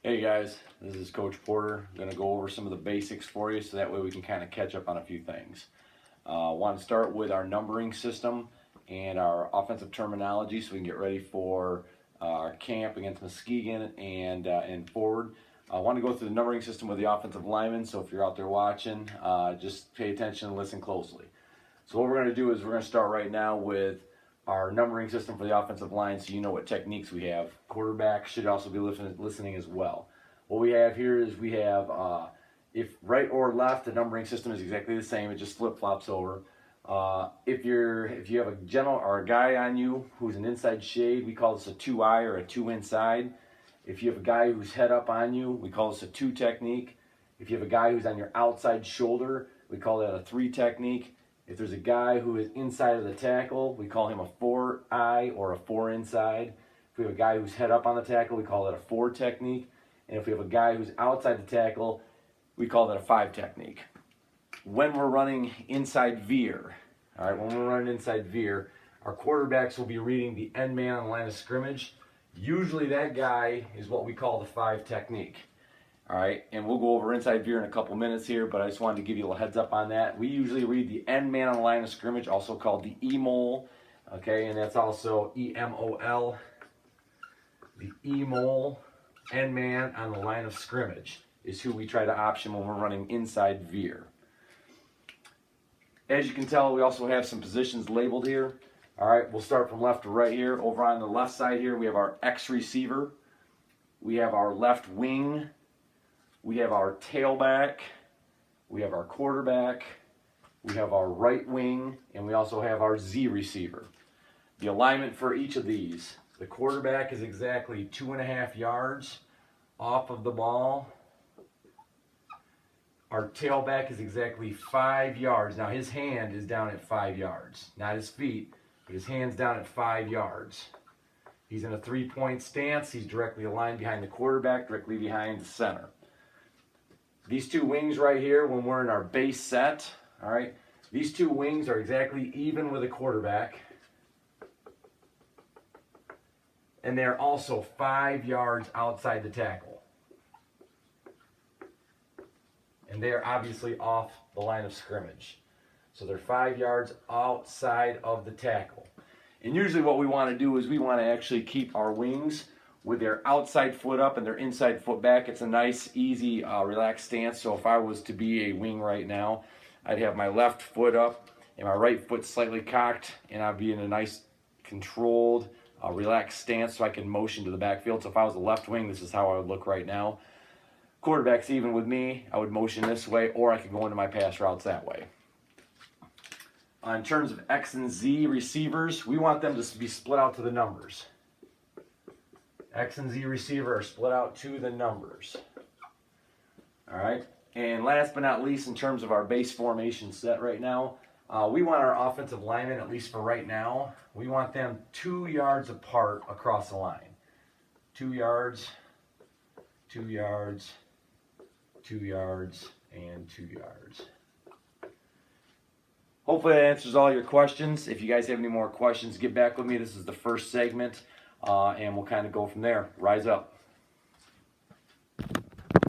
Hey guys, this is Coach Porter. I'm going to go over some of the basics for you so that way we can kind of catch up on a few things. I want to start with our numbering system and our offensive terminology so we can get ready for our camp against Muskegon and forward. I want to go through the numbering system with the offensive linemen, so if you're out there watching, just pay attention and listen closely. So what we're going to do is we're going to start right now with our numbering system for the offensive line so you know what techniques we have. Quarterback should also be listening as well. What we have here is we have, if right or left, the numbering system is exactly the same. It just flip-flops over. If you have a general or a guy on you who's an inside shade, we call this a 2-eye or a 2 inside. If you have a guy who's head up on you, we call this a 2 technique. If you have a guy who's on your outside shoulder, we call that a 3 technique. If there's a guy who is inside of the tackle, we call him a 4-eye or a 4 inside. If we have a guy who's head up on the tackle, we call it a 4 technique. And if we have a guy who's outside the tackle, we call that a 5 technique. When we're running inside veer, all right, when we're running inside veer, our quarterbacks will be reading the end man on the line of scrimmage. Usually that guy is what we call the 5 technique. All right, and we'll go over inside veer in a couple minutes here, but I just wanted to give you a little heads up on that. We usually read the end man on the line of scrimmage, also called the E-mole, okay, and that's also E-M-O-L, the E-mole, end man on the line of scrimmage is who we try to option when we're running inside veer. As you can tell, we also have some positions labeled here. All right, we'll start from left to right here. Over on the left side here, we have our X receiver, we have our left wing, we have our tailback, we have our quarterback, we have our right wing, and we also have our Z receiver. The alignment for each of these, the quarterback is exactly 2.5 yards off of the ball. Our tailback is exactly 5 yards. Now his hand is down at 5 yards, not his feet, but his hand's down at 5 yards. He's in a 3-point stance. He's directly aligned behind the quarterback, directly behind the center. These two wings right here, when we're in our base set, all right, these two wings are exactly even with the quarterback. And they're also 5 yards outside the tackle. And they're obviously off the line of scrimmage. So they're 5 yards outside of the tackle. And usually what we want to do is we want to actually keep our wings with their outside foot up and their inside foot back. It's a nice, easy, relaxed stance. So if I was to be a wing right now, I'd have my left foot up and my right foot slightly cocked, and I'd be in a nice, controlled, relaxed stance so I can motion to the backfield. So if I was a left wing, this is how I would look right now. Quarterback's even with me, I would motion this way, or I could go into my pass routes that way. In terms of X and Z receivers, we want them to be split out to the numbers. X and Z receiver are split out to the numbers. All right. And last but not least, in terms of our base formation set right now, we want our offensive linemen, at least for right now, we want them 2 yards apart across the line. 2 yards, 2 yards, 2 yards, and 2 yards. Hopefully that answers all your questions. If you guys have any more questions, get back with me. This is the first segment. And we'll kind of go from there. Rise up.